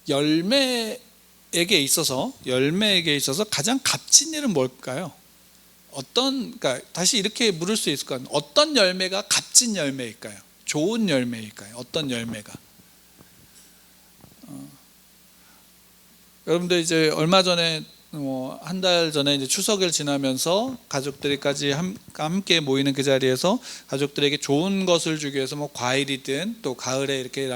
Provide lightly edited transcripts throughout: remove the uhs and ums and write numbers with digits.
열매에게 있어서 가장 값진 일은 뭘까요? 그러니까 다시 이렇게 물을 수 있을 것 같아요. 어떤 열매가 값진 열매일까요? 좋은 열매일까요? 어떤 열매가? 여러분들 이제 얼마 전에 한 달 전에 이제 추석을 지나면서 가족들이까지 함께 모이는 그 자리에서 가족들에게 좋은 것을 주기 위해서 과일이든 또 가을에 이렇게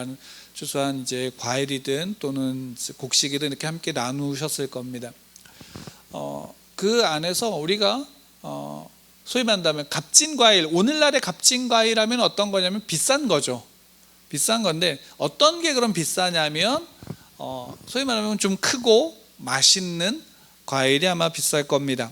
추수한 이제 과일이든 또는 곡식이든 이렇게 함께 나누셨을 겁니다. 그 안에서 우리가 소위 말한다면 값진 과일, 오늘날의 값진 과일하면 어떤 거냐면 비싼 거죠. 비싼 건데 어떤 게 그럼 비싸냐면 소위 말하면 좀 크고 맛있는 과일이 아마 비쌀 겁니다.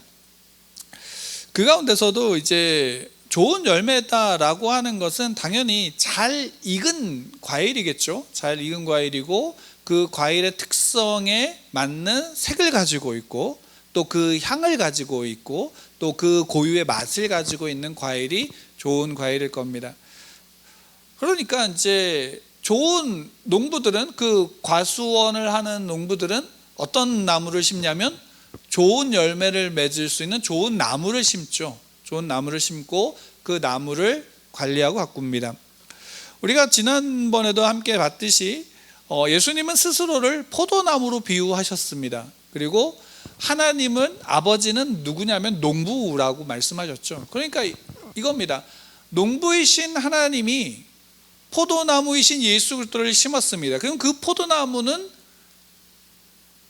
그 가운데서도 이제 좋은 열매다라고 하는 것은 당연히 잘 익은 과일이겠죠. 잘 익은 과일이고 그 과일의 특성에 맞는 색을 가지고 있고 또 그 향을 가지고 있고 또 그 고유의 맛을 가지고 있는 과일이 좋은 과일일 겁니다. 그러니까 이제 좋은 농부들은, 그 과수원을 하는 농부들은 어떤 나무를 심냐면 좋은 열매를 맺을 수 있는 좋은 나무를 심죠. 좋은 나무를 심고 그 나무를 관리하고 가꿉니다. 우리가 지난번에도 함께 봤듯이 예수님은 스스로를 포도나무로 비유하셨습니다. 그리고 하나님은, 아버지는 누구냐면 농부라고 말씀하셨죠. 그러니까 이겁니다. 농부이신 하나님이 포도나무이신 예수 그리스도를 심었습니다. 그럼 그 포도나무는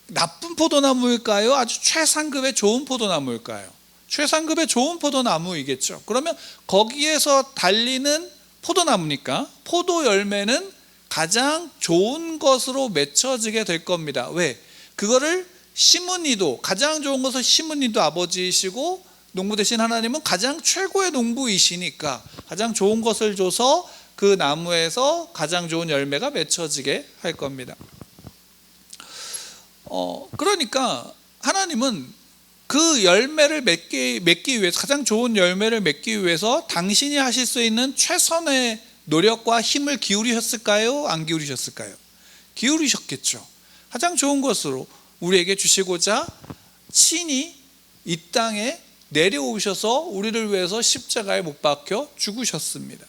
나쁜 포도나무일까요? 아주 최상급의 좋은 포도나무일까요? 최상급의 좋은 포도나무이겠죠. 그러면 거기에서 달리는 포도나무니까 포도 열매는 가장 좋은 것으로 맺혀지게 될 겁니다. 왜? 그거를 심은 이도, 가장 좋은 것을 심은 이도 아버지이시고 농부 되신 하나님은 가장 최고의 농부이시니까 가장 좋은 것을 줘서 그 나무에서 가장 좋은 열매가 맺혀지게 할 겁니다. 그러니까 하나님은 그 열매를 맺기 위해서, 가장 좋은 열매를 맺기 위해서 당신이 하실 수 있는 최선의 노력과 힘을 기울이셨을까요? 안 기울이셨을까요? 기울이셨겠죠. 가장 좋은 것으로 우리에게 주시고자 친히 이 땅에 내려오셔서 우리를 위해서 십자가에 못 박혀 죽으셨습니다.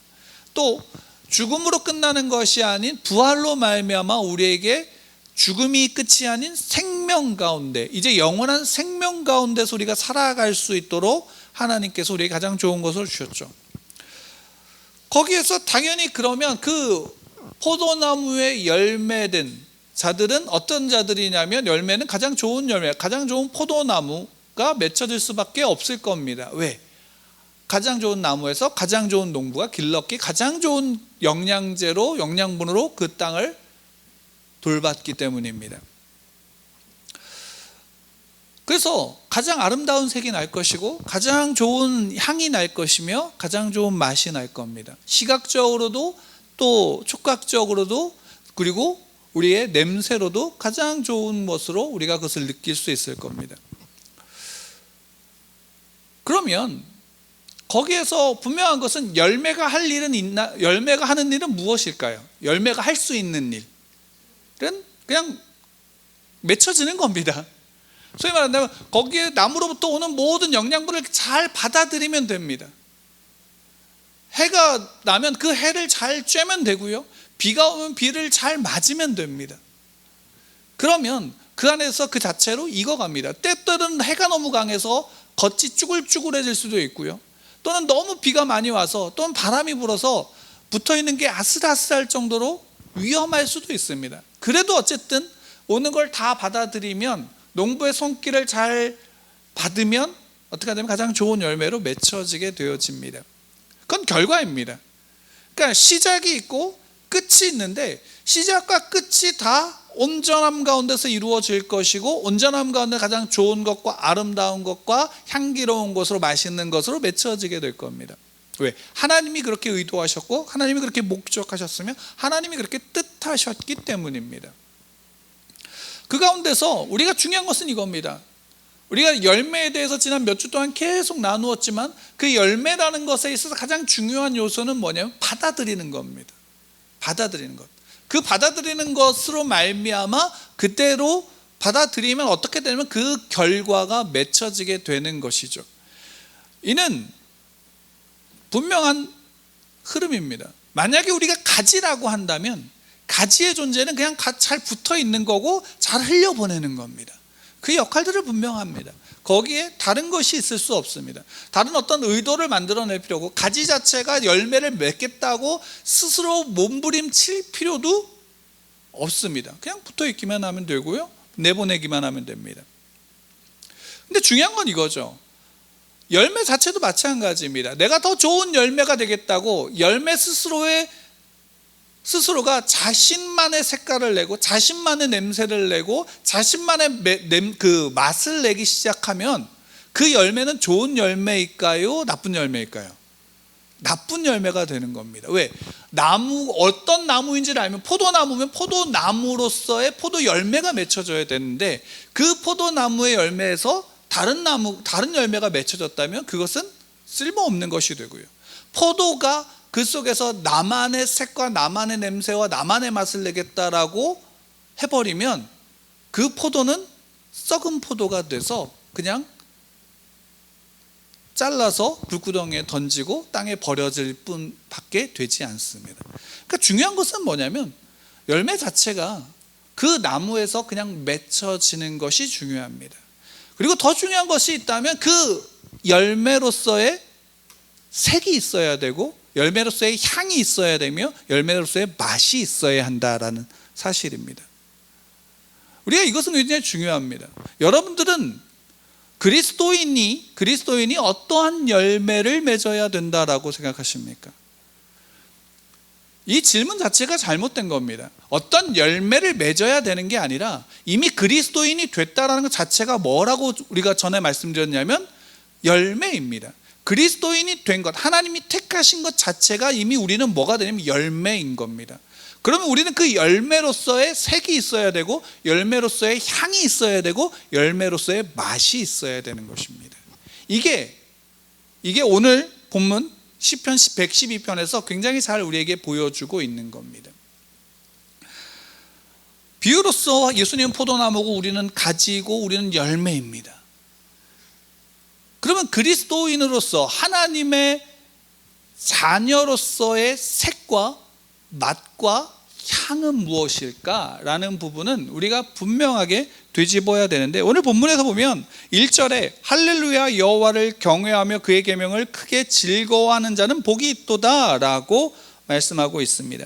또 죽음으로 끝나는 것이 아닌 부활로 말미암아 우리에게 죽음이 끝이 아닌 생명 가운데, 이제 영원한 생명 가운데서 우리가 살아갈 수 있도록 하나님께서 우리에게 가장 좋은 것을 주셨죠. 거기에서 당연히 그러면 그 포도나무에 열매된 자들은 어떤 자들이냐면, 열매는 가장 좋은 열매, 가장 좋은 포도나무가 맺혀질 수밖에 없을 겁니다. 왜? 가장 좋은 나무에서 가장 좋은 농부가 길렀기, 가장 좋은 영양제로, 영양분으로 그 땅을 돌봤기 때문입니다. 그래서 가장 아름다운 색이 날 것이고 가장 좋은 향이 날 것이며 가장 좋은 맛이 날 겁니다. 시각적으로도 또 촉각적으로도, 그리고 우리의 냄새로도 가장 좋은 것으로 우리가 그것을 느낄 수 있을 겁니다. 그러면 거기에서 분명한 것은 열매가 할 일은 있나? 열매가 하는 일은 무엇일까요? 열매가 할 수 있는 일은 그냥 맺혀지는 겁니다. 소위 말한다면 거기에 나무로부터 오는 모든 영양분을 잘 받아들이면 됩니다. 해가 나면 그 해를 잘 쬐면 되고요, 비가 오면 비를 잘 맞으면 됩니다. 그러면 그 안에서 그 자체로 익어갑니다. 때때로는 해가 너무 강해서 겉이 쭈글쭈글해질 수도 있고요, 또는 너무 비가 많이 와서, 또는 바람이 불어서 붙어있는 게 아슬아슬할 정도로 위험할 수도 있습니다. 그래도 어쨌든 오는 걸 다 받아들이면, 농부의 손길을 잘 받으면 어떻게 하면 가장 좋은 열매로 맺혀지게 되어집니다. 그건 결과입니다. 그러니까 시작이 있고 끝이 있는데, 시작과 끝이 다 온전함 가운데서 이루어질 것이고, 온전함 가운데 가장 좋은 것과 아름다운 것과 향기로운 것으로, 맛있는 것으로 맺혀지게 될 겁니다. 왜? 하나님이 그렇게 의도하셨고 하나님이 그렇게 목적하셨으며 하나님이 그렇게 뜻하셨기 때문입니다. 그 가운데서 우리가 중요한 것은 이겁니다. 우리가 열매에 대해서 지난 몇 주 동안 계속 나누었지만, 그 열매라는 것에 있어서 가장 중요한 요소는 뭐냐면 받아들이는 겁니다. 받아들이는 것. 그 받아들이는 것으로 말미암아 그대로 받아들이면 어떻게 되냐면 그 결과가 맺혀지게 되는 것이죠. 이는 분명한 흐름입니다. 만약에 우리가 가지라고 한다면 가지의 존재는 그냥 잘 붙어 있는 거고 잘 흘려보내는 겁니다. 그 역할들을 분명합니다. 거기에 다른 것이 있을 수 없습니다. 다른 어떤 의도를 만들어낼 필요고, 가지 자체가 열매를 맺겠다고 스스로 몸부림칠 필요도 없습니다. 그냥 붙어 있기만 하면 되고요, 내보내기만 하면 됩니다. 근데 중요한 건 이거죠. 열매 자체도 마찬가지입니다. 내가 더 좋은 열매가 되겠다고 열매 스스로가 자신만의 색깔을 내고 자신만의 냄새를 내고 자신만의 그 맛을 내기 시작하면 그 열매는 좋은 열매일까요? 나쁜 열매일까요? 나쁜 열매가 되는 겁니다. 왜? 어떤 나무인지를 알면, 포도나무면 포도나무로서의 포도 열매가 맺혀져야 되는데 그 포도나무의 열매에서 다른 열매가 맺혀졌다면 그것은 쓸모없는 것이 되고요, 포도가 그 속에서 나만의 색과 나만의 냄새와 나만의 맛을 내겠다라고 해버리면 그 포도는 썩은 포도가 돼서 그냥 잘라서 불구덩이에 던지고 땅에 버려질 뿐밖에 되지 않습니다. 그러니까 중요한 것은 뭐냐면 열매 자체가 그 나무에서 그냥 맺혀지는 것이 중요합니다. 그리고 더 중요한 것이 있다면 그 열매로서의 색이 있어야 되고, 열매로서의 향이 있어야 되며, 열매로서의 맛이 있어야 한다라는 사실입니다. 우리가 이것은 굉장히 중요합니다. 여러분들은 그리스도인이 어떠한 열매를 맺어야 된다라고 생각하십니까? 이 질문 자체가 잘못된 겁니다. 어떤 열매를 맺어야 되는 게 아니라 이미 그리스도인이 됐다라는 것 자체가 뭐라고 우리가 전에 말씀드렸냐면 열매입니다. 그리스도인이 된 것, 하나님이 택하신 것 자체가 이미 우리는 뭐가 되냐면 열매인 겁니다. 그러면 우리는 그 열매로서의 색이 있어야 되고, 열매로서의 향이 있어야 되고, 열매로서의 맛이 있어야 되는 것입니다. 이게 오늘 본문 시편 112편에서 굉장히 잘 우리에게 보여주고 있는 겁니다. 비유로서 예수님은 포도나무고 우리는 가지고 우리는 열매입니다. 그러면 그리스도인으로서 하나님의 자녀로서의 색과 맛과 향은 무엇일까라는 부분은 우리가 분명하게 되짚어야 되는데, 오늘 본문에서 보면 1절에 할렐루야 여호와를 경외하며 그의 계명을 크게 즐거워하는 자는 복이 있도다 라고 말씀하고 있습니다.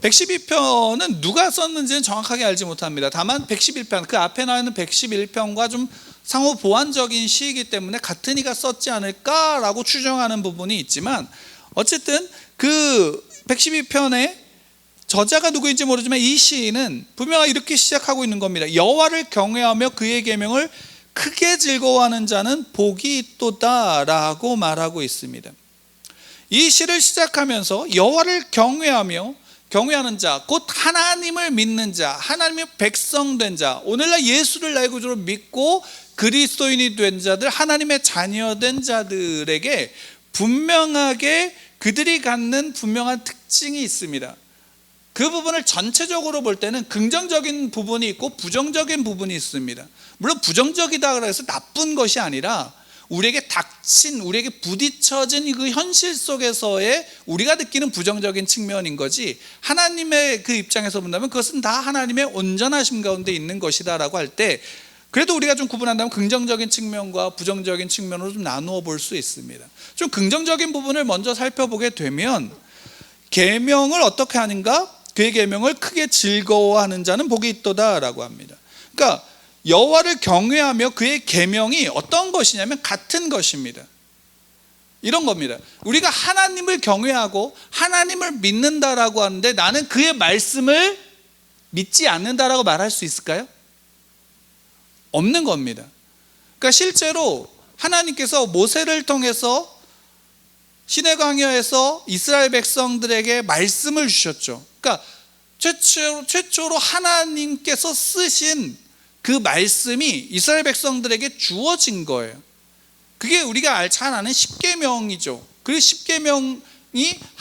112편은 누가 썼는지는 정확하게 알지 못합니다. 다만 111편, 그 앞에 나오는 111편과 좀 상호 보완적인 시이기 때문에 같은 이가 썼지 않을까라고 추정하는 부분이 있지만, 어쨌든 그 112편의 저자가 누구인지 모르지만 이 시인은 분명히 이렇게 시작하고 있는 겁니다. 여호와를 경외하며 그의 계명을 크게 즐거워하는 자는 복이 있도다 라고 말하고 있습니다. 이 시를 시작하면서 여호와를 경외하는 자, 곧 하나님을 믿는 자, 하나님의 백성된 자, 오늘날 예수를 나의 구주로 믿고 그리스도인이 된 자들, 하나님의 자녀된 자들에게 분명하게 그들이 갖는 분명한 특징이 있습니다. 그 부분을 전체적으로 볼 때는 긍정적인 부분이 있고 부정적인 부분이 있습니다. 물론 부정적이다 그래서 나쁜 것이 아니라 우리에게 부딪혀진 그 현실 속에서의 우리가 느끼는 부정적인 측면인 거지, 하나님의 그 입장에서 본다면 그것은 다 하나님의 온전하심 가운데 있는 것이다 라고 할 때, 그래도 우리가 좀 구분한다면 긍정적인 측면과 부정적인 측면으로 좀 나누어 볼 수 있습니다. 좀 긍정적인 부분을 먼저 살펴보게 되면, 계명을 어떻게 하는가? 그의 계명을 크게 즐거워하는 자는 복이 있도다 라고 합니다. 그러니까 여호와를 경외하며 그의 계명이 어떤 것이냐면 같은 것입니다. 이런 겁니다. 우리가 하나님을 경외하고 하나님을 믿는다라고 하는데 나는 그의 말씀을 믿지 않는다라고 말할 수 있을까요? 없는 겁니다. 그러니까 실제로 하나님께서 모세를 통해서 시내광야에서 이스라엘 백성들에게 말씀을 주셨죠. 그러니까 최초로 하나님께서 쓰신 그 말씀이 이스라엘 백성들에게 주어진 거예요. 그게 우리가 잘 아는 십계명이죠. 그 십계명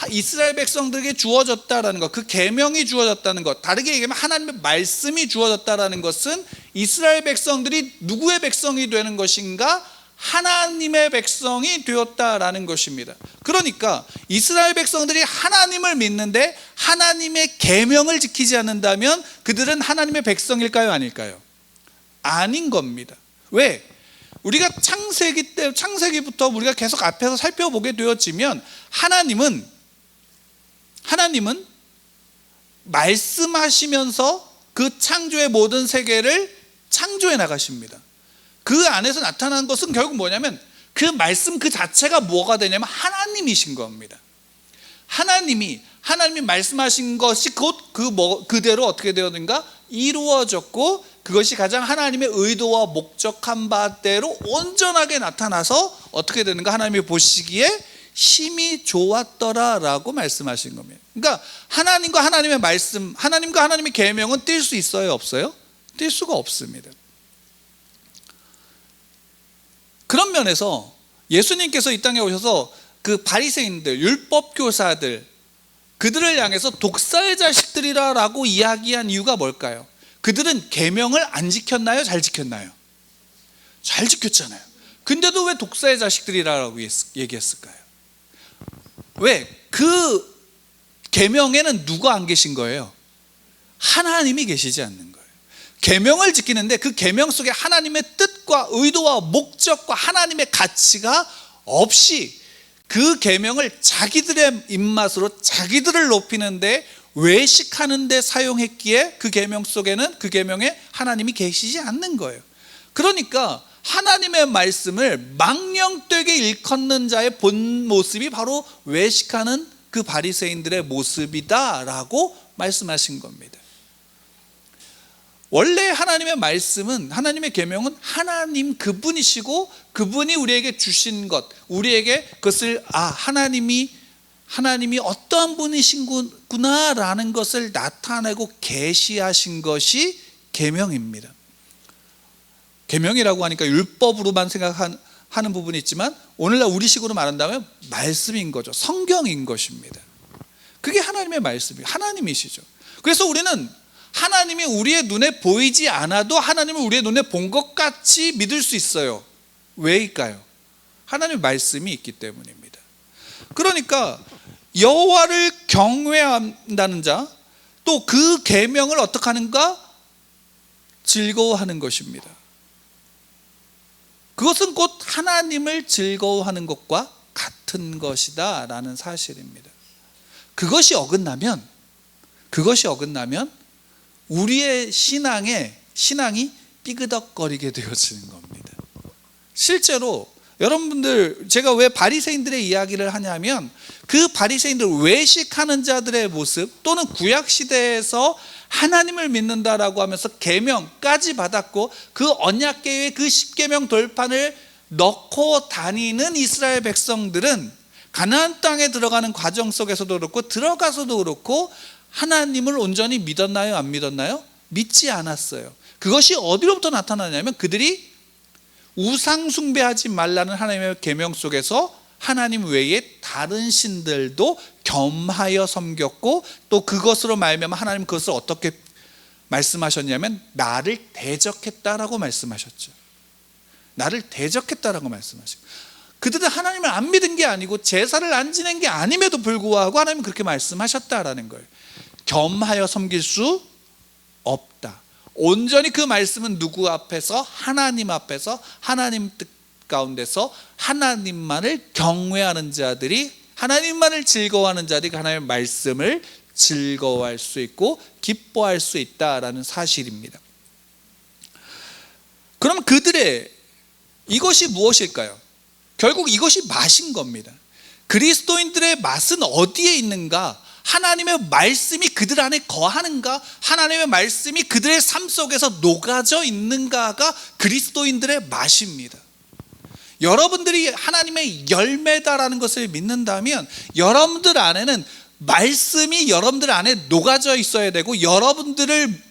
이스라엘 백성들에게 주어졌다라는 것, 그 계명이 주어졌다는 것, 다르게 얘기하면 하나님의 말씀이 주어졌다라는 것은 이스라엘 백성들이 누구의 백성이 되는 것인가? 하나님의 백성이 되었다라는 것입니다. 그러니까 이스라엘 백성들이 하나님을 믿는데 하나님의 계명을 지키지 않는다면 그들은 하나님의 백성일까요? 아닐까요? 아닌 겁니다. 왜? 우리가 창세기부터 우리가 계속 앞에서 살펴보게 되었지만 하나님은 말씀하시면서 그 창조의 모든 세계를 창조해 나가십니다. 그 안에서 나타나는 것은 결국 뭐냐면 그 말씀 그 자체가 뭐가 되냐면 하나님이신 겁니다. 하나님이 말씀하신 것이 곧 그대로 어떻게 되었는가? 이루어졌고 그것이 가장 하나님의 의도와 목적한 바대로 온전하게 나타나서 어떻게 되는가? 하나님이 보시기에 심히 좋았더라라고 말씀하신 겁니다. 그러니까 하나님과 하나님의 말씀, 하나님과 하나님의 계명은 뗄 수 있어요? 없어요? 뗄 수가 없습니다. 그런 면에서 예수님께서 이 땅에 오셔서 그 바리새인들, 율법 교사들, 그들을 향해서 독사의 자식들이라고 이야기한 이유가 뭘까요? 그들은 계명을 안 지켰나요? 잘 지켰나요? 잘 지켰잖아요. 근데도 왜 독사의 자식들이라고 얘기했을까요? 왜? 그 계명에는 누가 안 계신 거예요? 하나님이 계시지 않는 거예요. 계명을 지키는데 그 계명 속에 하나님의 뜻과 의도와 목적과 하나님의 가치가 없이 그 계명을 자기들의 입맛으로 자기들을 높이는데 외식하는데 사용했기에 그 계명 속에는 그 계명에 하나님이 계시지 않는 거예요. 그러니까 하나님의 말씀을 망령되게 일컫는 자의 본 모습이 바로 외식하는 그 바리새인들의 모습이다라고 말씀하신 겁니다. 원래 하나님의 말씀은, 하나님의 계명은 하나님 그분이시고 그분이 우리에게 주신 것, 우리에게 그것을 하나님이 어떠한 분이신구나라는 것을 나타내고 계시하신 것이 계명입니다. 계명이라고 하니까 율법으로만 생각하는 부분이 있지만 오늘날 우리식으로 말한다면 말씀인 거죠. 성경인 것입니다. 그게 하나님의 말씀이에요. 하나님이시죠. 그래서 우리는 하나님이 우리의 눈에 보이지 않아도 하나님을 우리의 눈에 본 것 같이 믿을 수 있어요. 왜일까요? 하나님의 말씀이 있기 때문입니다. 그러니까 여호와를 경외한다는 자, 또 그 계명을 어떻게 하는가? 즐거워하는 것입니다. 그것은 곧 하나님을 즐거워하는 것과 같은 것이다 라는 사실입니다. 그것이 어긋나면 우리의 신앙이 삐그덕거리게 되어지는 겁니다. 실제로 여러분들, 제가 왜 바리새인들의 이야기를 하냐면 그 바리새인들, 외식하는 자들의 모습, 또는 구약시대에서 하나님을 믿는다라고 하면서 계명까지 받았고 그 언약궤의 그 십계명 돌판을 넣고 다니는 이스라엘 백성들은 가나안 땅에 들어가는 과정 속에서도 그렇고 들어가서도 그렇고 하나님을 온전히 믿었나요? 안 믿었나요? 믿지 않았어요. 그것이 어디로부터 나타나냐면 그들이 우상 숭배하지 말라는 하나님의 계명 속에서 하나님 외에 다른 신들도 겸하여 섬겼고, 또 그것으로 말미암아 하나님 그것을 어떻게 말씀하셨냐면 나를 대적했다라고 말씀하셨죠. 나를 대적했다라고 말씀하시고, 그들은 하나님을 안 믿은 게 아니고 제사를 안 지낸 게 아님에도 불구하고 하나님은 그렇게 말씀하셨다라는 거예요. 겸하여 섬길 수 없다. 온전히 그 말씀은 누구 앞에서? 하나님 앞에서, 하나님 뜻 가운데서 하나님만을 경외하는 자들이, 하나님만을 즐거워하는 자들이 하나님의 말씀을 즐거워할 수 있고 기뻐할 수 있다라는 사실입니다. 그럼 그들의 이것이 무엇일까요? 결국 이것이 맛인 겁니다. 그리스도인들의 맛은 어디에 있는가? 하나님의 말씀이 그들 안에 거하는가? 하나님의 말씀이 그들의 삶 속에서 녹아져 있는가가 그리스도인들의 맛입니다. 여러분들이 하나님의 열매다라는 것을 믿는다면 여러분들 안에는 말씀이 여러분들 안에 녹아져 있어야 되고, 여러분들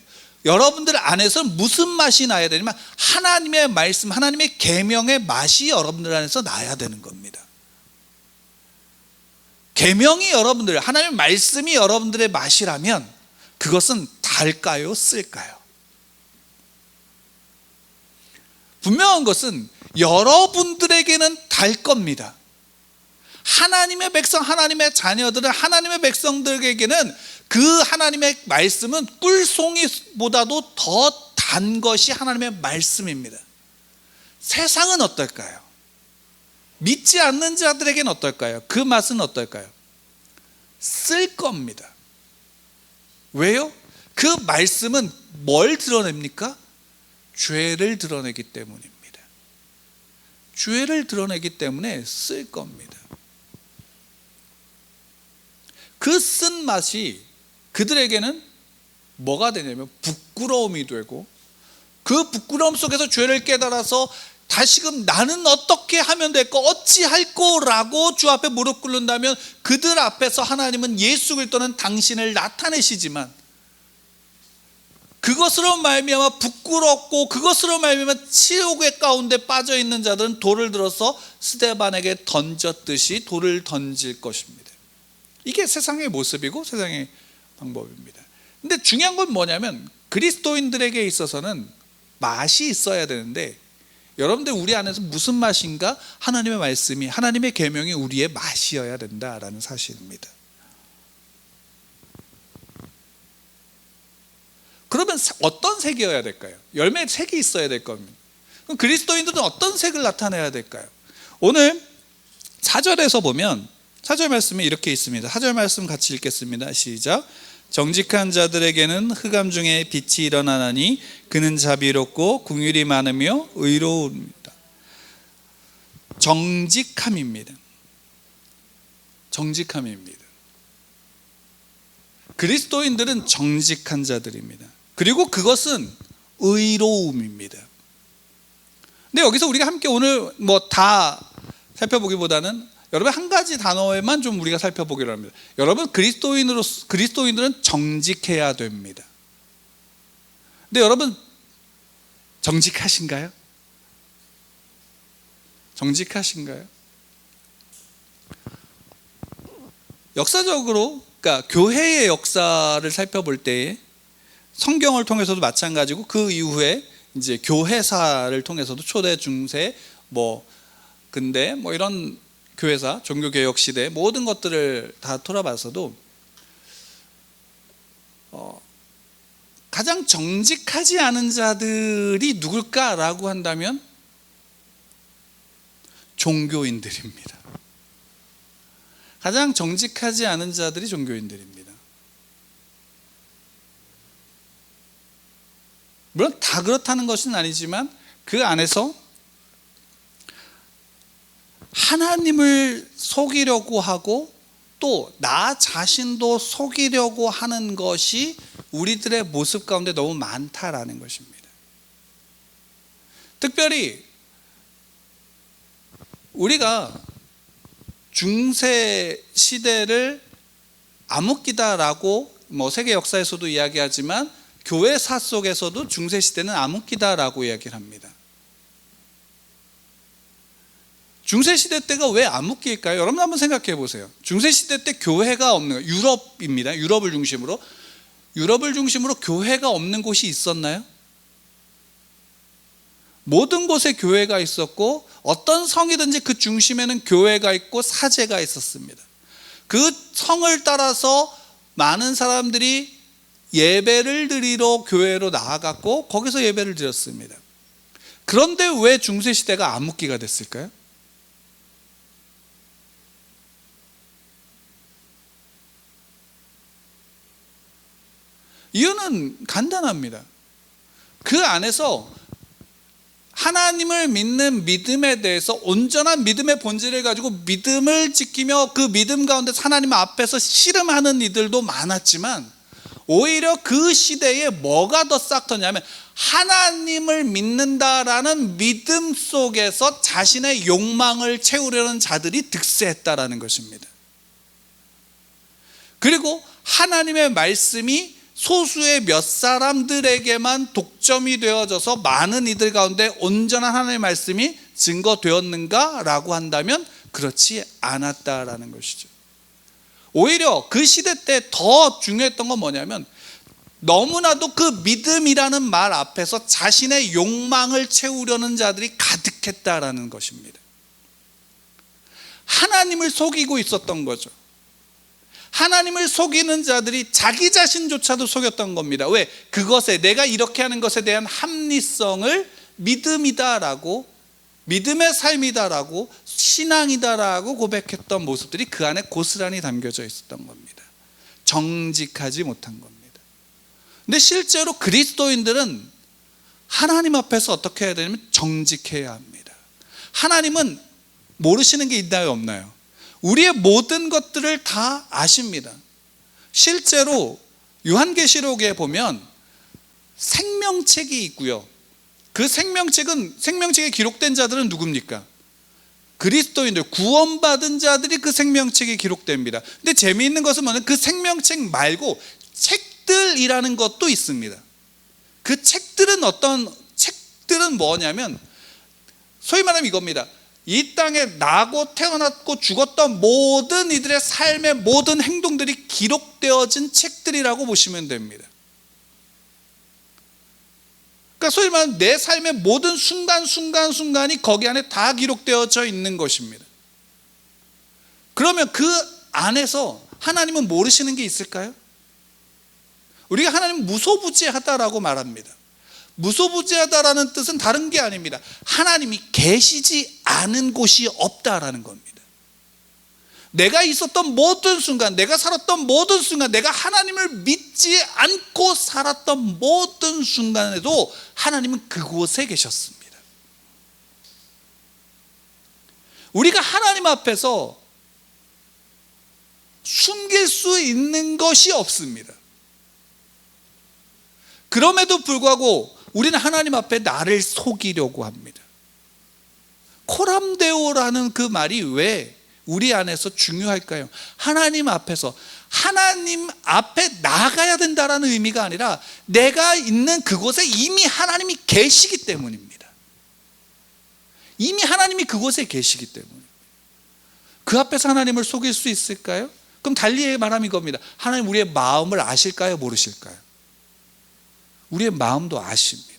안에서 무슨 맛이 나야 되냐면 하나님의 말씀, 하나님의 계명의 맛이 여러분들 안에서 나야 되는 겁니다. 계명이 여러분들, 하나님의 말씀이 여러분들의 맛이라면 그것은 달까요? 쓸까요? 분명한 것은 여러분들에게는 달 겁니다. 하나님의 백성, 하나님의 자녀들은, 하나님의 백성들에게는 그 하나님의 말씀은 꿀송이보다도 더 단 것이 하나님의 말씀입니다. 세상은 어떨까요? 믿지 않는 자들에게는 어떨까요? 그 맛은 어떨까요? 쓸 겁니다. 왜요? 그 말씀은 뭘 드러냅니까? 죄를 드러내기 때문입니다. 죄를 드러내기 때문에 쓸 겁니다. 그 쓴 맛이 그들에게는 뭐가 되냐면 부끄러움이 되고, 그 부끄러움 속에서 죄를 깨달아서 다시금 나는 어떻게 하면 될까, 어찌할꼬 라고 주 앞에 무릎 꿇는다면 그들 앞에서 하나님은 예수 그리스도는 당신을 나타내시지만, 그것으로 말미암아 부끄럽고 그것으로 말미암아 치욕의 가운데 빠져있는 자들은 돌을 들어서 스데반에게 던졌듯이 돌을 던질 것입니다. 이게 세상의 모습이고 세상의 방법입니다. 근데 중요한 건 뭐냐면, 그리스도인들에게 있어서는 맛이 있어야 되는데, 여러분들 우리 안에서 무슨 맛인가? 하나님의 말씀이, 하나님의 계명이 우리의 맛이어야 된다라는 사실입니다. 그러면 어떤 색이어야 될까요? 열매의 색이 있어야 될 겁니다. 그럼 그리스도인들은 어떤 색을 나타내야 될까요? 오늘 4절에서 보면 4절 말씀이 이렇게 있습니다. 4절 말씀 같이 읽겠습니다. 시작. 정직한 자들에게는 흑암 중에 빛이 일어나나니 그는 자비롭고 긍휼이 많으며 의로웁니다. 정직함입니다. 정직함입니다. 그리스도인들은 정직한 자들입니다. 그리고 그것은 의로움입니다. 근데 여기서 우리가 함께 오늘 뭐 다 살펴보기보다는 여러분 한 가지 단어에만 좀 우리가 살펴보기로 합니다. 여러분, 그리스도인들은 정직해야 됩니다. 근데 여러분 정직하신가요? 정직하신가요? 역사적으로, 그러니까 교회의 역사를 살펴볼 때에 성경을 통해서도 마찬가지고, 그 이후에 이제 교회사를 통해서도 초대, 중세, 근대 이런 교회사, 종교개혁 시대 모든 것들을 다 돌아봐서도 가장 정직하지 않은 자들이 누굴까라고 한다면 종교인들입니다. 가장 정직하지 않은 자들이 종교인들입니다. 물론 다 그렇다는 것은 아니지만 그 안에서 하나님을 속이려고 하고 또 나 자신도 속이려고 하는 것이 우리들의 모습 가운데 너무 많다라는 것입니다. 특별히 우리가 중세 시대를 암흑기다라고 세계 역사에서도 이야기하지만, 교회사 속에서도 중세 시대는 암흑기다라고 이야기를 합니다. 중세시대 때가 왜 암흑기일까요? 여러분 한번 생각해 보세요. 중세시대 때 교회가 없는, 유럽입니다. 유럽을 중심으로 교회가 없는 곳이 있었나요? 모든 곳에 교회가 있었고, 어떤 성이든지 그 중심에는 교회가 있고 사제가 있었습니다. 그 성을 따라서 많은 사람들이 예배를 드리러 교회로 나아갔고 거기서 예배를 드렸습니다. 그런데 왜 중세시대가 암흑기가 됐을까요? 이유는 간단합니다. 그 안에서 하나님을 믿는 믿음에 대해서 온전한 믿음의 본질을 가지고 믿음을 지키며 그 믿음 가운데 하나님 앞에서 씨름하는 이들도 많았지만, 오히려 그 시대에 뭐가 더 싹터냐면 하나님을 믿는다라는 믿음 속에서 자신의 욕망을 채우려는 자들이 득세했다라는 것입니다. 그리고 하나님의 말씀이 소수의 몇 사람들에게만 독점이 되어져서 많은 이들 가운데 온전한 하나님의 말씀이 증거되었는가 라고 한다면 그렇지 않았다라는 것이죠. 오히려 그 시대 때 더 중요했던 건 뭐냐면 너무나도 그 믿음이라는 말 앞에서 자신의 욕망을 채우려는 자들이 가득했다라는 것입니다. 하나님을 속이고 있었던 거죠. 하나님을 속이는 자들이 자기 자신조차도 속였던 겁니다. 왜? 그것에, 내가 이렇게 하는 것에 대한 합리성을 믿음이다라고, 믿음의 삶이다라고, 신앙이다라고 고백했던 모습들이 그 안에 고스란히 담겨져 있었던 겁니다. 정직하지 못한 겁니다. 근데 실제로 그리스도인들은 하나님 앞에서 어떻게 해야 되냐면 정직해야 합니다. 하나님은 모르시는 게 있나요, 없나요? 우리의 모든 것들을 다 아십니다. 실제로 요한계시록에 보면 생명책이 있고요. 그 생명책에 기록된 자들은 누굽니까? 그리스도인들, 구원받은 자들이 그 생명책에 기록됩니다. 근데 재미있는 것은 뭐냐면 그 생명책 말고 책들이라는 것도 있습니다. 그 책들은 어떤 책들은 뭐냐면 소위 말하면 이겁니다. 이 땅에 나고 태어났고 죽었던 모든 이들의 삶의 모든 행동들이 기록되어진 책들이라고 보시면 됩니다. 그러니까 소위 말하면 내 삶의 모든 순간순간이 거기 안에 다 기록되어져 있는 것입니다. 그러면 그 안에서 하나님은 모르시는 게 있을까요? 우리가 하나님 무소부지하다라고 말합니다. 무소부지하다라는 뜻은 다른 게 아닙니다. 하나님이 계시지 않은 곳이 없다라는 겁니다. 내가 있었던 모든 순간, 내가 살았던 모든 순간, 내가 하나님을 믿지 않고 살았던 모든 순간에도 하나님은 그곳에 계셨습니다. 우리가 하나님 앞에서 숨길 수 있는 것이 없습니다. 그럼에도 불구하고 우리는 하나님 앞에 나를 속이려고 합니다. 코람데오라는 그 말이 왜 우리 안에서 중요할까요? 하나님 앞에서, 하나님 앞에 나가야 된다라는 의미가 아니라 내가 있는 그곳에 이미 하나님이 계시기 때문입니다. 이미 하나님이 그곳에 계시기 때문입니다. 그 앞에서 하나님을 속일 수 있을까요? 그럼 달리 말하면 이겁니다. 하나님 우리의 마음을 아실까요? 모르실까요? 우리의 마음도 아십니다.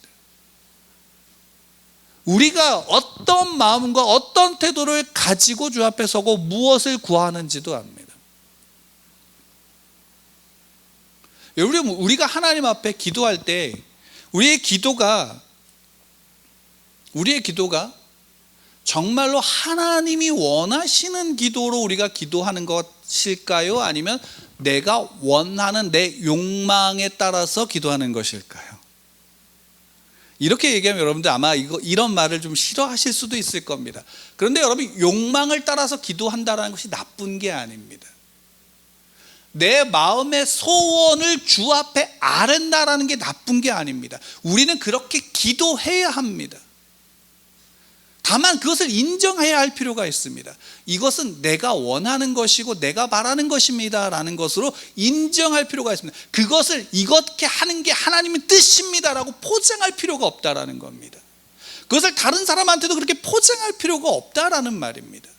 우리가 어떤 마음과 어떤 태도를 가지고 주 앞에 서고 무엇을 구하는지도 압니다. 여러분, 우리가 하나님 앞에 기도할 때 우리의 기도가 정말로 하나님이 원하시는 기도로 우리가 기도하는 것일까요? 아니면 내가 원하는 내 욕망에 따라서 기도하는 것일까요? 이렇게 얘기하면 여러분들 아마 이런 말을 좀 싫어하실 수도 있을 겁니다. 그런데 여러분, 욕망을 따라서 기도한다는 것이 나쁜 게 아닙니다. 내 마음의 소원을 주 앞에 아른다라는 게 나쁜 게 아닙니다. 우리는 그렇게 기도해야 합니다. 다만 그것을 인정해야 할 필요가 있습니다. 이것은 내가 원하는 것이고 내가 바라는 것입니다 라는 것으로 인정할 필요가 있습니다. 그것을 이렇게 하는 게 하나님의 뜻입니다라고 포장할 필요가 없다라는 겁니다. 그것을 다른 사람한테도 그렇게 포장할 필요가 없다라는 말입니다.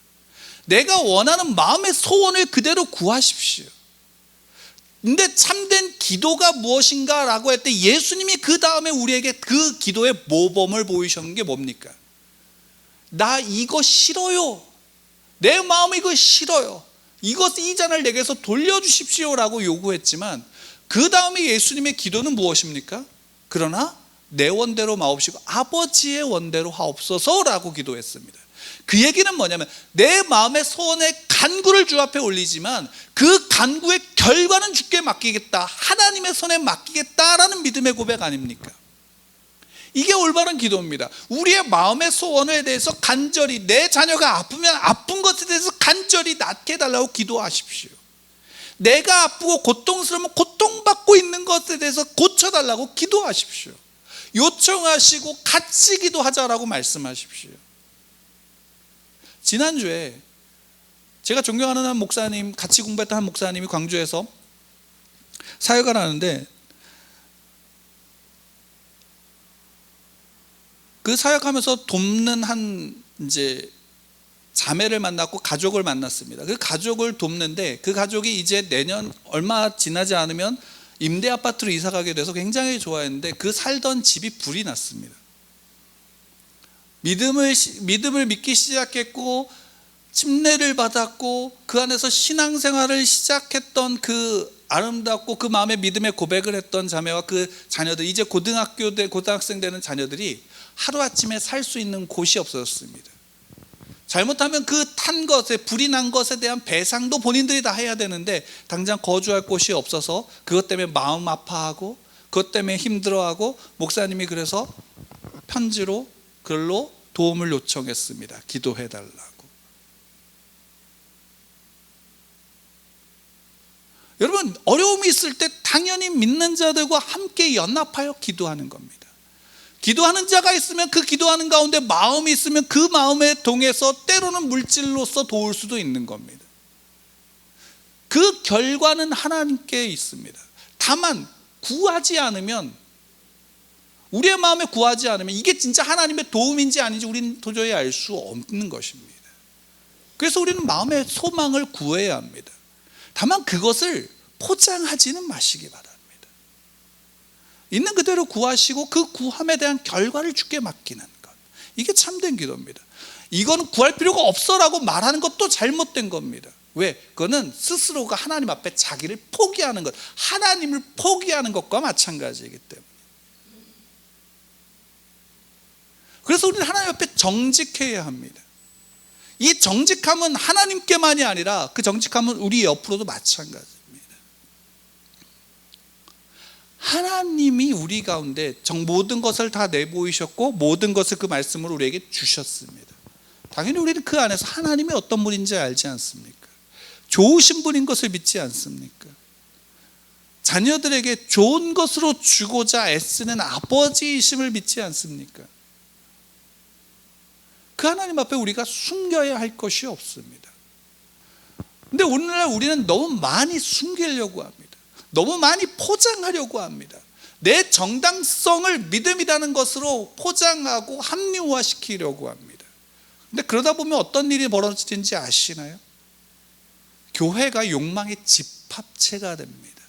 내가 원하는 마음의 소원을 그대로 구하십시오. 근데 참된 기도가 무엇인가 라고 할 때 예수님이 그 다음에 우리에게 그 기도의 모범을 보이셨는 게 뭡니까? 나 이거 싫어요. 내 마음이 이거 싫어요. 이 잔을 내게서 돌려주십시오 라고 요구했지만 그 다음에 예수님의 기도는 무엇입니까? 그러나 내 원대로 마옵시고 아버지의 원대로 하옵소서 라고 기도했습니다. 그 얘기는 뭐냐면 내 마음의 소원의 간구를 주 앞에 올리지만 그 간구의 결과는 주께 맡기겠다, 하나님의 손에 맡기겠다라는 믿음의 고백 아닙니까? 이게 올바른 기도입니다. 우리의 마음의 소원에 대해서 간절히, 내 자녀가 아프면 아픈 것에 대해서 간절히 낫게 해달라고 기도하십시오. 내가 아프고 고통스러우면 고통받고 있는 것에 대해서 고쳐달라고 기도하십시오. 요청하시고 같이 기도하자라고 말씀하십시오. 지난주에 제가 존경하는 한 목사님, 같이 공부했던 한 목사님이 광주에서 사역을 하는데 그 사역하면서 돕는 한 이제 자매를 만났고 가족을 만났습니다. 그 가족을 돕는데 그 가족이 이제 내년 얼마 지나지 않으면 임대 아파트로 이사 가게 돼서 굉장히 좋아했는데 그 살던 집이 불이 났습니다. 믿음을 믿기 시작했고 침례를 받았고 그 안에서 신앙생활을 시작했던 그 아름답고 그 마음에 믿음의 고백을 했던 자매와 그 자녀들, 이제 고등학생 되는 자녀들이 하루아침에 살 수 있는 곳이 없어졌습니다. 잘못하면 그 탄 것에, 불이 난 것에 대한 배상도 본인들이 다 해야 되는데 당장 거주할 곳이 없어서 그것 때문에 마음 아파하고 그것 때문에 힘들어하고, 목사님이 그래서 편지로 글로 도움을 요청했습니다. 기도해 달라고. 여러분, 어려움이 있을 때 당연히 믿는 자들과 함께 연합하여 기도하는 겁니다. 기도하는 자가 있으면 그 기도하는 가운데 마음이 있으면 그 마음에 동해서 때로는 물질로서 도울 수도 있는 겁니다. 그 결과는 하나님께 있습니다. 다만 구하지 않으면, 우리의 마음에 구하지 않으면 이게 진짜 하나님의 도움인지 아닌지 우리는 도저히 알 수 없는 것입니다. 그래서 우리는 마음의 소망을 구해야 합니다. 다만 그것을 포장하지는 마시기 바랍니다. 있는 그대로 구하시고 그 구함에 대한 결과를 주께 맡기는 것, 이게 참된 기도입니다. 이거는 구할 필요가 없어라고 말하는 것도 잘못된 겁니다. 왜? 그거는 스스로가 하나님 앞에 자기를 포기하는 것, 하나님을 포기하는 것과 마찬가지이기 때문에. 그래서 우리는 하나님 앞에 정직해야 합니다. 이 정직함은 하나님께만이 아니라 그 정직함은 우리 옆으로도 마찬가지입니다. 하나님이 우리 가운데 모든 것을 다 내보이셨고 모든 것을 그 말씀으로 우리에게 주셨습니다. 당연히 우리는 그 안에서 하나님이 어떤 분인지 알지 않습니까? 좋으신 분인 것을 믿지 않습니까? 자녀들에게 좋은 것으로 주고자 애쓰는 아버지이심을 믿지 않습니까? 그 하나님 앞에 우리가 숨겨야 할 것이 없습니다. 근데 오늘날 우리는 너무 많이 숨기려고 합니다. 너무 많이 포장하려고 합니다. 내 정당성을 믿음이라는 것으로 포장하고 합리화시키려고 합니다. 근데 그러다 보면 어떤 일이 벌어지는지 아시나요? 교회가 욕망의 집합체가 됩니다.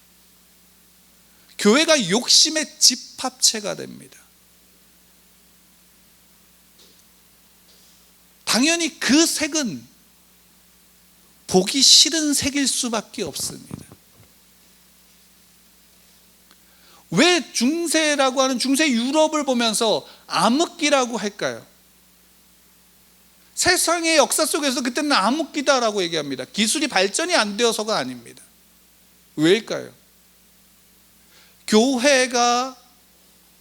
교회가 욕심의 집합체가 됩니다. 당연히 그 색은 보기 싫은 색일 수밖에 없습니다. 왜 중세라고 하는 중세 유럽을 보면서 암흑기라고 할까요? 세상의 역사 속에서 그때는 암흑기다라고 얘기합니다. 기술이 발전이 안 되어서가 아닙니다. 왜일까요? 교회가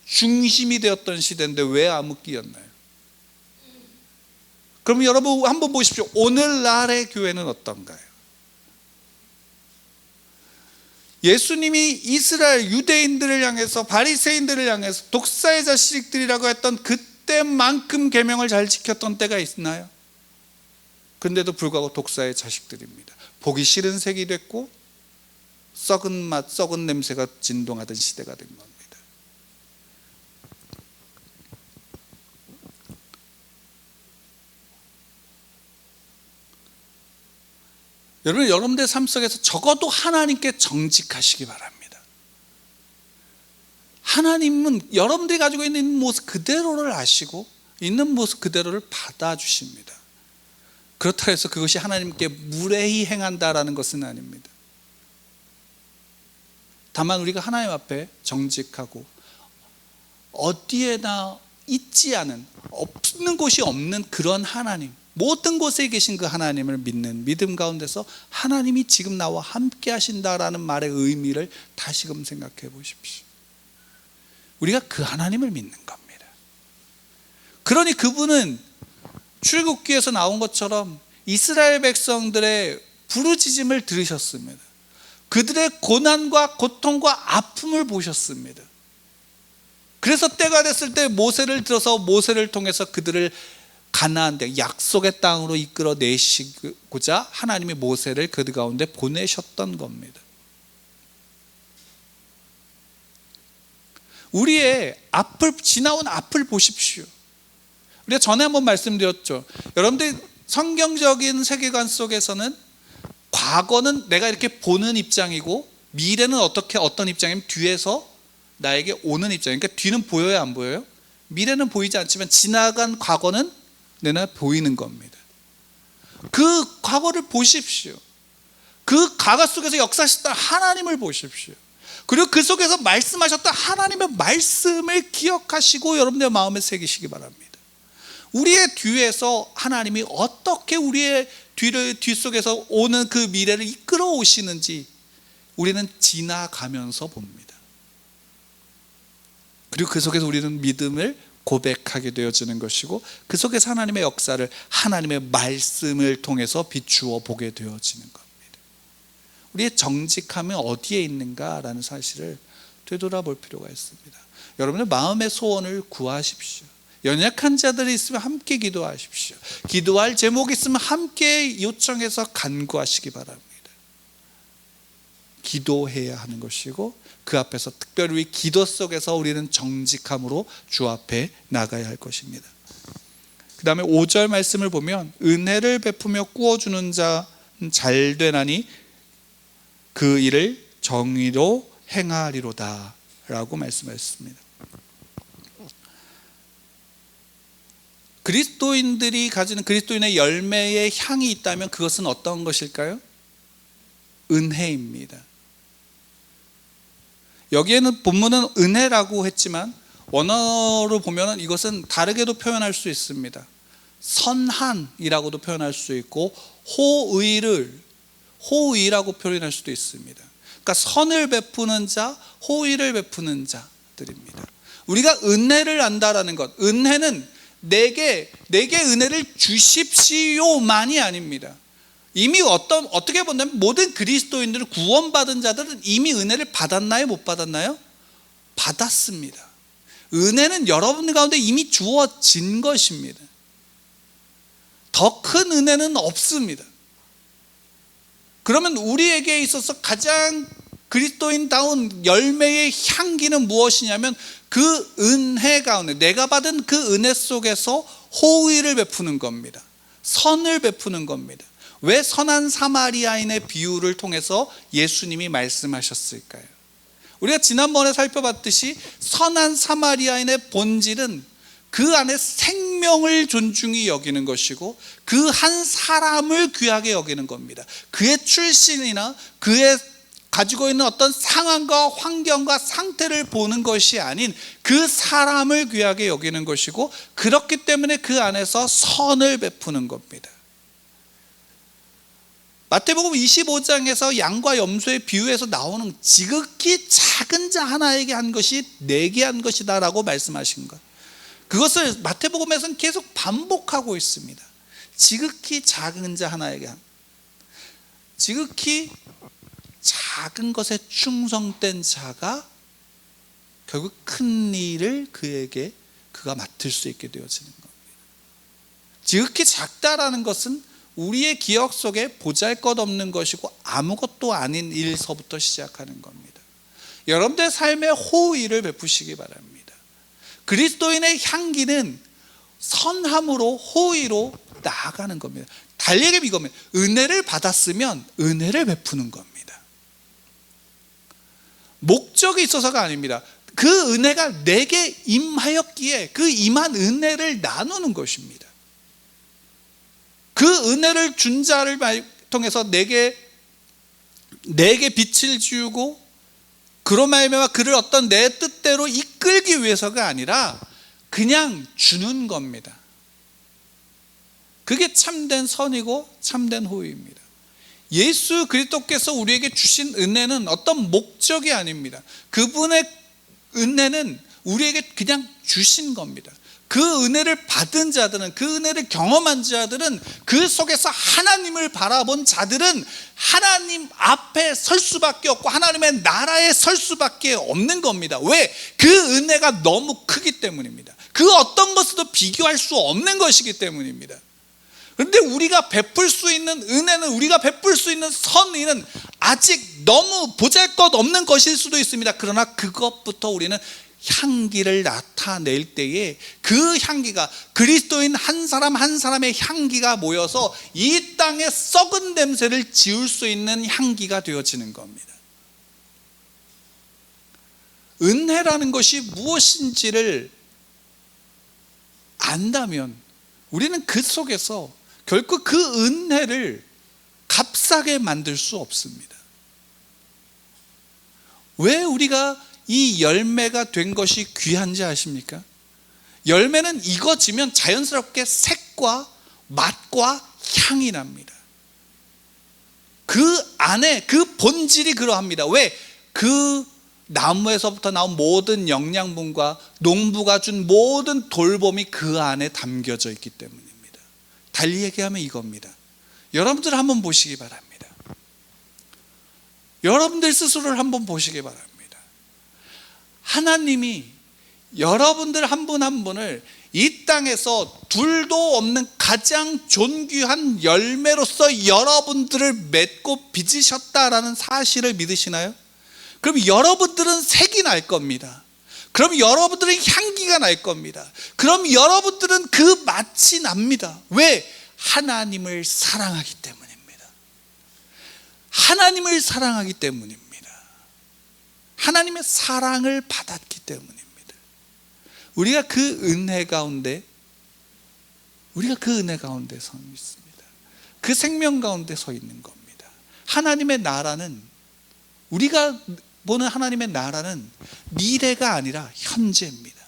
중심이 되었던 시대인데 왜 암흑기였나요? 그럼 여러분 한번 보십시오. 오늘날의 교회는 어떤가요? 예수님이 이스라엘 유대인들을 향해서, 바리새인들을 향해서 독사의 자식들이라고 했던 그때만큼 계명을 잘 지켰던 때가 있나요? 그런데도 불구하고 독사의 자식들입니다. 보기 싫은 색이 됐고 썩은 맛, 썩은 냄새가 진동하던 시대가 된 겁니다. 여러분들 삶 속에서 적어도 하나님께 정직하시기 바랍니다. 하나님은 여러분들이 가지고 있는 모습 그대로를 아시고 있는 모습 그대로를 받아주십니다. 그렇다고 해서 그것이 하나님께 무례히 행한다라는 것은 아닙니다. 다만 우리가 하나님 앞에 정직하고 어디에나 있지 않은, 없는 곳이 없는 그런 하나님, 모든 곳에 계신 그 하나님을 믿는 믿음 가운데서 하나님이 지금 나와 함께 하신다라는 말의 의미를 다시금 생각해 보십시오. 우리가 그 하나님을 믿는 겁니다. 그러니 그분은 출애굽기에서 나온 것처럼 이스라엘 백성들의 부르짖음을 들으셨습니다. 그들의 고난과 고통과 아픔을 보셨습니다. 그래서 때가 됐을 때 모세를 들어서 모세를 통해서 그들을 가나안 땅, 약속의 땅으로 이끌어 내시고자 하나님이 모세를 그들 가운데 보내셨던 겁니다. 우리의 앞을, 지나온 앞을 보십시오. 우리가 전에 한번 말씀드렸죠. 여러분들 성경적인 세계관 속에서는 과거는 내가 이렇게 보는 입장이고 미래는 어떤 입장이면 뒤에서 나에게 오는 입장. 그러니까 뒤는 보여요, 안 보여요? 미래는 보이지 않지만 지나간 과거는 내 눈에 보이는 겁니다. 그 과거를 보십시오. 그 과거 속에서 역사하셨던 하나님을 보십시오. 그리고 그 속에서 말씀하셨던 하나님의 말씀을 기억하시고 여러분의 마음에 새기시기 바랍니다. 우리의 뒤에서 하나님이 어떻게 우리의 뒤속에서 오는 그 미래를 이끌어 오시는지 우리는 지나가면서 봅니다. 그리고 그 속에서 우리는 믿음을 고백하게 되어지는 것이고 그 속에서 하나님의 역사를 하나님의 말씀을 통해서 비추어 보게 되어지는 겁니다. 우리의 정직함은 어디에 있는가라는 사실을 되돌아볼 필요가 있습니다. 여러분의 마음의 소원을 구하십시오. 연약한 자들이 있으면 함께 기도하십시오. 기도할 제목이 있으면 함께 요청해서 간구하시기 바랍니다. 기도해야 하는 것이고 그 앞에서 특별히 우리 기도 속에서 우리는 정직함으로 주 앞에 나가야 할 것입니다. 그 다음에 5절 말씀을 보면 은혜를 베푸며 꾸어주는 자 잘 되나니 그 일을 정의로 행하리로다 라고 말씀하셨습니다. 그리스도인들이 가지는 그리스도인의 열매의 향이 있다면 그것은 어떤 것일까요? 은혜입니다. 여기에는 본문은 은혜라고 했지만 원어로 보면 이것은 다르게도 표현할 수 있습니다. 선한이라고도 표현할 수 있고 호의라고 표현할 수도 있습니다. 그러니까 선을 베푸는 자, 호의를 베푸는 자들입니다. 우리가 은혜를 안다라는 것, 은혜는 내게 은혜를 주십시오만이 아닙니다. 이미 어떻게 본다면 모든 그리스도인들은 구원받은 자들은 이미 은혜를 받았나요? 못 받았나요? 받았습니다. 은혜는 여러분 가운데 이미 주어진 것입니다. 더 큰 은혜는 없습니다. 그러면 우리에게 있어서 가장 그리스도인다운 열매의 향기는 무엇이냐면 그 은혜 가운데 내가 받은 그 은혜 속에서 호의를 베푸는 겁니다. 선을 베푸는 겁니다. 왜 선한 사마리아인의 비유를 통해서 예수님이 말씀하셨을까요? 우리가 지난번에 살펴봤듯이 선한 사마리아인의 본질은 그 안에 생명을 존중히 여기는 것이고 그 한 사람을 귀하게 여기는 겁니다. 그의 출신이나 그의 가지고 있는 어떤 상황과 환경과 상태를 보는 것이 아닌 그 사람을 귀하게 여기는 것이고 그렇기 때문에 그 안에서 선을 베푸는 겁니다. 마태복음 25장에서 양과 염소의 비유에서 나오는 지극히 작은 자 하나에게 한 것이 내게 한 것이다 라고 말씀하신 것, 그것을 마태복음에서는 계속 반복하고 있습니다. 지극히 작은 자 하나에게 한, 지극히 작은 것에 충성된 자가 결국 큰 일을 그가 맡을 수 있게 되어지는 겁니다. 지극히 작다라는 것은 우리의 기억 속에 보잘것없는 것이고 아무것도 아닌 일서부터 시작하는 겁니다. 여러분들의 삶에 호의를 베푸시기 바랍니다. 그리스도인의 향기는 선함으로 호의로 나아가는 겁니다. 달리게 이겁니다. 은혜를 받았으면 은혜를 베푸는 겁니다. 목적이 있어서가 아닙니다. 그 은혜가 내게 임하였기에 그 임한 은혜를 나누는 것입니다. 그 은혜를 준 자를 통해서 내게 빛을 지우고 그로 말미암아 그를 어떤 내 뜻대로 이끌기 위해서가 아니라 그냥 주는 겁니다. 그게 참된 선이고 참된 호의입니다. 예수 그리스도께서 우리에게 주신 은혜는 어떤 목적이 아닙니다. 그분의 은혜는 우리에게 그냥 주신 겁니다. 그 은혜를 받은 자들은, 그 은혜를 경험한 자들은, 그 속에서 하나님을 바라본 자들은 하나님 앞에 설 수밖에 없고 하나님의 나라에 설 수밖에 없는 겁니다. 왜? 그 은혜가 너무 크기 때문입니다. 그 어떤 것으로도 비교할 수 없는 것이기 때문입니다. 그런데 우리가 베풀 수 있는 은혜는, 우리가 베풀 수 있는 선의는 아직 너무 보잘것없는 것일 수도 있습니다. 그러나 그것부터 우리는 향기를 나타낼 때에 그 향기가 그리스도인 한 사람 한 사람의 향기가 모여서 이 땅에 썩은 냄새를 지울 수 있는 향기가 되어지는 겁니다. 은혜라는 것이 무엇인지를 안다면 우리는 그 속에서 결코 그 은혜를 값싸게 만들 수 없습니다. 왜 우리가 이 열매가 된 것이 귀한지 아십니까? 열매는 익어지면 자연스럽게 색과 맛과 향이 납니다. 그 안에 그 본질이 그러합니다. 왜? 그 나무에서부터 나온 모든 영양분과 농부가 준 모든 돌봄이 그 안에 담겨져 있기 때문입니다. 달리 얘기하면 이겁니다. 여러분들 한번 보시기 바랍니다. 여러분들 스스로를 한번 보시기 바랍니다. 하나님이 여러분들 한 분 한 분을 이 땅에서 둘도 없는 가장 존귀한 열매로서 여러분들을 맺고 빚으셨다라는 사실을 믿으시나요? 그럼 여러분들은 색이 날 겁니다. 그럼 여러분들은 향기가 날 겁니다. 그럼 여러분들은 그 맛이 납니다. 왜? 하나님을 사랑하기 때문입니다. 하나님을 사랑하기 때문입니다. 하나님의 사랑을 받았기 때문입니다. 우리가 그 은혜 가운데 서 있습니다. 그 생명 가운데 서 있는 겁니다. 하나님의 나라는, 우리가 보는 하나님의 나라는 미래가 아니라 현재입니다.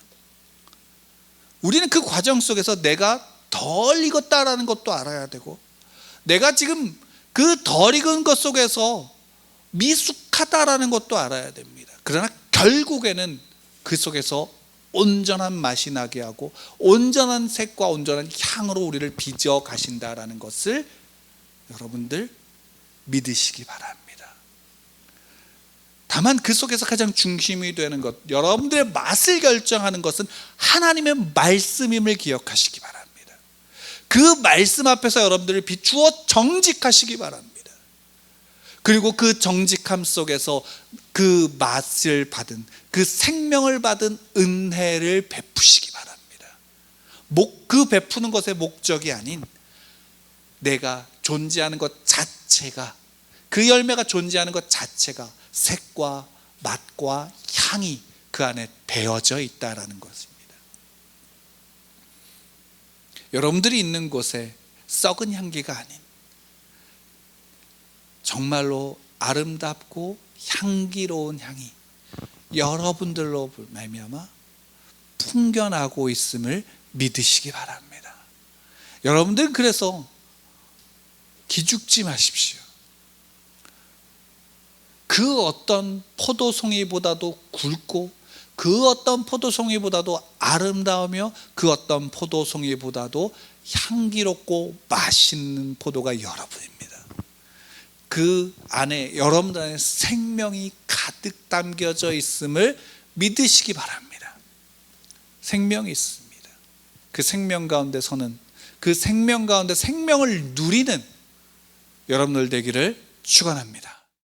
우리는 그 과정 속에서 내가 덜 익었다라는 것도 알아야 되고, 내가 지금 그 덜 익은 것 속에서 미숙하다라는 것도 알아야 됩니다. 그러나 결국에는 그 속에서 온전한 맛이 나게 하고 온전한 색과 온전한 향으로 우리를 빚어 가신다라는 것을 여러분들 믿으시기 바랍니다. 다만 그 속에서 가장 중심이 되는 것, 여러분들의 맛을 결정하는 것은 하나님의 말씀임을 기억하시기 바랍니다. 그 말씀 앞에서 여러분들을 비추어 정직하시기 바랍니다. 그리고 그 정직함 속에서 그 맛을 받은, 그 생명을 받은 은혜를 베푸시기 바랍니다. 그 베푸는 것의 목적이 아닌 내가 존재하는 것 자체가, 그 열매가 존재하는 것 자체가 색과 맛과 향이 그 안에 배어져 있다라는 것입니다. 여러분들이 있는 곳에 썩은 향기가 아닌 정말로 아름답고 향기로운 향이 여러분들로 말미암아 풍겨나고 있음을 믿으시기 바랍니다. 여러분들 그래서 기죽지 마십시오. 그 어떤 포도송이보다도 굵고 그 어떤 포도송이보다도 아름다우며 그 어떤 포도송이보다도 향기롭고 맛있는 포도가 여러분입니다. 그 안에, 여러분들 안에 생명이 가득 담겨져 있음을 믿으시기 바랍니다. 생명이 있습니다. 그 생명 가운데서는, 그 생명 가운데 생명을 누리는 여러분들 되기를 축원합니다.